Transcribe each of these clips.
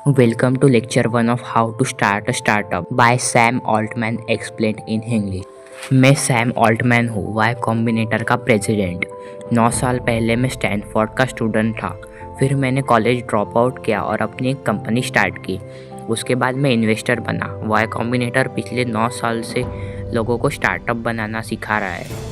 Welcome to lecture 1 of How to Start a Startup by Sam Altman explained in English। मैं Sam Altman हूँ, Y combinator का president. 9 साल पहले मैं Stanford का स्टूडेंट था। फिर मैंने कॉलेज ड्रॉप आउट किया और अपनी एक कंपनी स्टार्ट की। उसके बाद मैं इन्वेस्टर बना। वाई कॉम्बिनेटर पिछले 9 साल से लोगों को स्टार्टअप बनाना सिखा रहा है।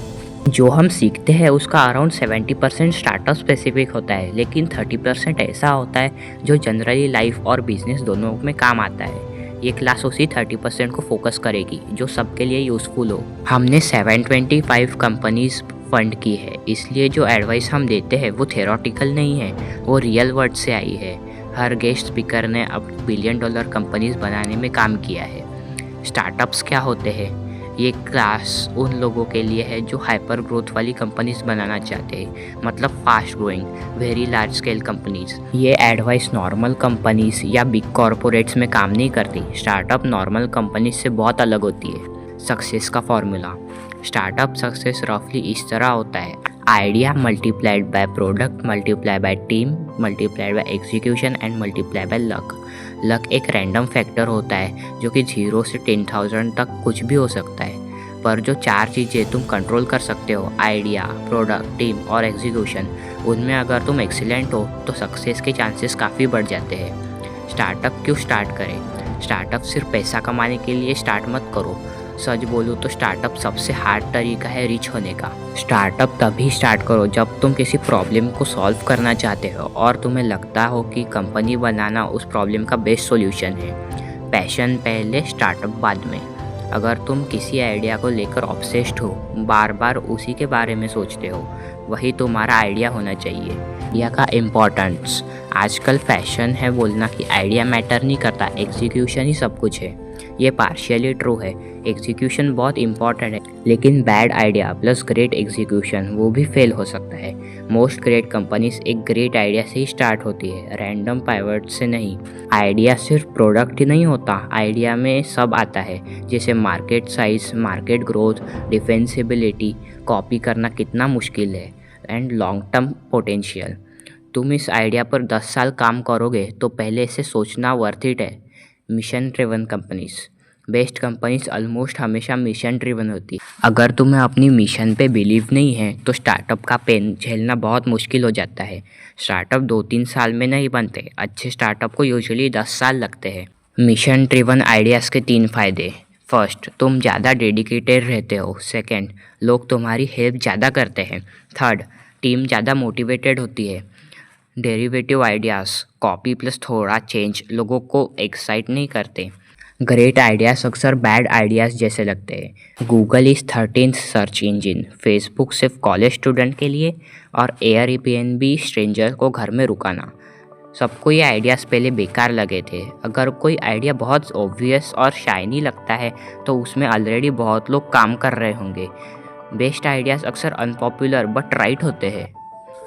जो हम सीखते हैं उसका अराउंड 70% स्टार्टअप स्पेसिफिक होता है, लेकिन 30% ऐसा होता है जो जनरली लाइफ और बिजनेस दोनों में काम आता है। ये क्लास उसी 30% को फोकस करेगी जो सबके लिए यूज़फुल हो। हमने 725 कंपनीज फंड की है, इसलिए जो एडवाइस हम देते हैं वो थेरोटिकल नहीं है, वो रियल वर्ड से आई है। हर गेस्ट स्पीकर ने अब $1 बिलियन कंपनीज बनाने में काम किया है। स्टार्टअप्स क्या होते हैं? ये क्लास उन लोगों के लिए है जो हाइपर ग्रोथ वाली कंपनीज बनाना चाहते हैं, मतलब fast growing very large scale companies. ये एडवाइस नॉर्मल कंपनीज या बिग कॉरपोरेट्स में काम नहीं करती। स्टार्टअप नॉर्मल कंपनीज से बहुत अलग होती है। सक्सेस का फॉर्मूला। स्टार्टअप सक्सेस रफली इस तरह होता है: idea multiplied by product multiply by team multiplied by execution and multiply by luck. Luck एक रैंडम फैक्टर होता है जो कि 0 से 10,000 तक कुछ भी हो सकता है, पर जो 4 चीज़ें तुम कंट्रोल कर सकते हो, आइडिया, प्रोडक्ट, टीम और एग्जीक्यूशन, उनमें अगर तुम एक्सीलेंट हो तो सक्सेस के चांसेस काफ़ी बढ़ जाते हैं। स्टार्टअप क्यों स्टार्ट करें? स्टार्टअप सिर्फ पैसा कमाने के लिए स्टार्ट मत करो। सच बोलूँ तो स्टार्टअप सबसे हार्ड तरीका है रीच होने का। स्टार्टअप तभी स्टार्ट करो जब तुम किसी प्रॉब्लम को सॉल्व करना चाहते हो और तुम्हें लगता हो कि कंपनी बनाना उस प्रॉब्लम का बेस्ट सॉल्यूशन है। पैशन पहले, स्टार्टअप बाद में। अगर तुम किसी आइडिया को लेकर ऑब्सेस्ड हो, बार बार उसी के बारे में सोचते हो, वही तुम्हारा आइडिया होना चाहिए। आइडिया का इम्पोर्टेंस। आजकल फैशन है बोलना कि आइडिया मैटर नहीं करता, एग्जीक्यूशन ही सब कुछ है। ये पार्शियली ट्रू है। एग्जीक्यूशन बहुत इंपॉर्टेंट है, लेकिन bad idea plus great execution वो भी फेल हो सकता है। मोस्ट ग्रेट कंपनीज एक ग्रेट आइडिया से ही स्टार्ट होती है, रैंडम पाइवट से नहीं। आइडिया सिर्फ प्रोडक्ट ही नहीं होता, आइडिया में सब आता है, जैसे market size, market growth, defensibility, copy करना कितना मुश्किल है, एंड लॉन्ग टर्म पोटेंशियल। तुम इस आइडिया पर 10 साल काम करोगे तो पहले से सोचना वर्थ इट है। Mission driven companies. Best companies almost हमेशा मिशन ड्रिवन होती है। अगर तुम्हें अपनी मिशन पे बिलीव नहीं है तो स्टार्टअप का पेन झेलना बहुत मुश्किल हो जाता है। स्टार्टअप 2-3 साल में नहीं बनते, अच्छे स्टार्टअप को यूजुअली 10 साल लगते हैं। मिशन ड्रिवन आइडियाज़ के 3 फायदे। फर्स्ट, तुम ज़्यादा डेडिकेटेड रहते हो। सेकेंड, लोग तुम्हारी हेल्प ज़्यादा करते हैं। थर्ड, टीम ज़्यादा मोटिवेटेड होती है। डेरिवेटिव आइडियाज़, कॉपी प्लस थोड़ा चेंज लोगों को एक्साइट नहीं करते। ग्रेट आइडियाज़ अक्सर बैड आइडियाज़ जैसे लगते हैं। Google is 13th search engine, Facebook सिर्फ कॉलेज स्टूडेंट के लिए, और एयरबीएनबी स्ट्रेंजर को घर में रुकाना। सबको ये आइडियाज़ पहले बेकार लगे थे। अगर कोई आइडिया बहुत ऑब्वियस और शाइनी लगता है तो उसमें ऑलरेडी बहुत लोग काम कर रहे होंगे। बेस्ट आइडियाज़ अक्सर अनपॉपुलर बट राइट होते हैं।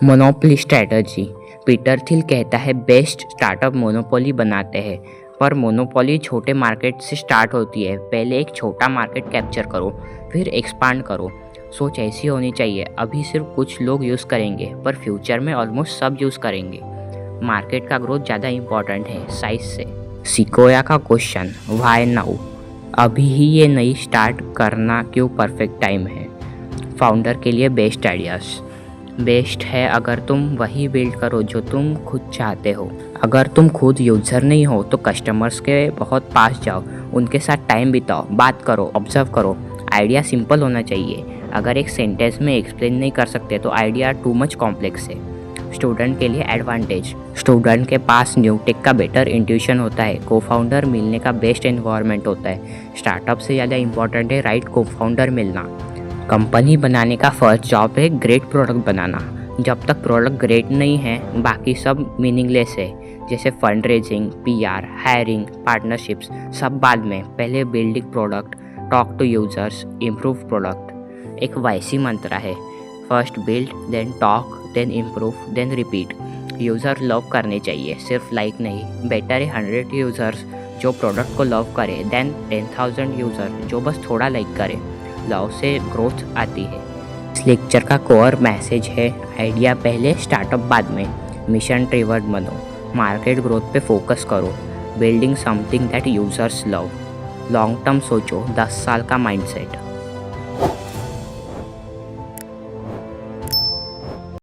Monopoly strategy. पीटर थिल कहता है बेस्ट स्टार्टअप मोनोपोली बनाते हैं, पर मोनोपोली छोटे मार्केट से स्टार्ट होती है। पहले एक छोटा मार्केट कैप्चर करो, फिर एक्सपांड करो। सोच ऐसी होनी चाहिए, अभी सिर्फ कुछ लोग यूज़ करेंगे पर फ्यूचर में ऑलमोस्ट सब यूज़ करेंगे। मार्केट का ग्रोथ ज़्यादा इम्पॉर्टेंट है साइज से। सिकोया का क्वेश्चन, व्हाई नाउ? अभी ही ये नई स्टार्ट करना क्यों परफेक्ट टाइम है? फाउंडर के लिए बेस्ट आइडियाज़। बेस्ट है अगर तुम वही बिल्ड करो जो तुम खुद चाहते हो। अगर तुम खुद यूज़र नहीं हो तो कस्टमर्स के बहुत पास जाओ, उनके साथ टाइम बिताओ, बात करो, ऑब्जर्व करो। आइडिया सिंपल होना चाहिए। अगर एक सेंटेंस में एक्सप्लेन नहीं कर सकते तो आइडिया टू मच कॉम्प्लेक्स है। स्टूडेंट के लिए एडवांटेज। स्टूडेंट के पास न्यू टेक का बेटर इंट्यूशन होता है, को फाउंडर मिलने का बेस्ट एनवायरनमेंट होता है। स्टार्टअप से ज़्यादा इंपॉर्टेंट है राइट को फाउंडर मिलना। कंपनी बनाने का फर्स्ट जॉब है ग्रेट प्रोडक्ट बनाना। जब तक प्रोडक्ट ग्रेट नहीं है बाकी सब मीनिंगलेस है, जैसे fund raising, PR, hiring, partnerships सब बाद में। पहले building product, talk to users, improve product. एक वैसी मंत्र है, first build, then talk, then improve, then repeat. User love करने चाहिए, सिर्फ लाइक नहीं। बेटर है 100 यूज़र्स जो प्रोडक्ट को लव करे देन 10,000 यूज़र जो बस थोड़ा लाइक करे। लव से ग्रोथ आती है। इस लेक्चर का कोर मैसेज है, आइडिया पहले, स्टार्टअप बाद में। मिशन ड्रिवन बनो, मार्केट ग्रोथ पे फोकस करो, building something that users love. Long term सोचो, 10 साल का माइंडसेट।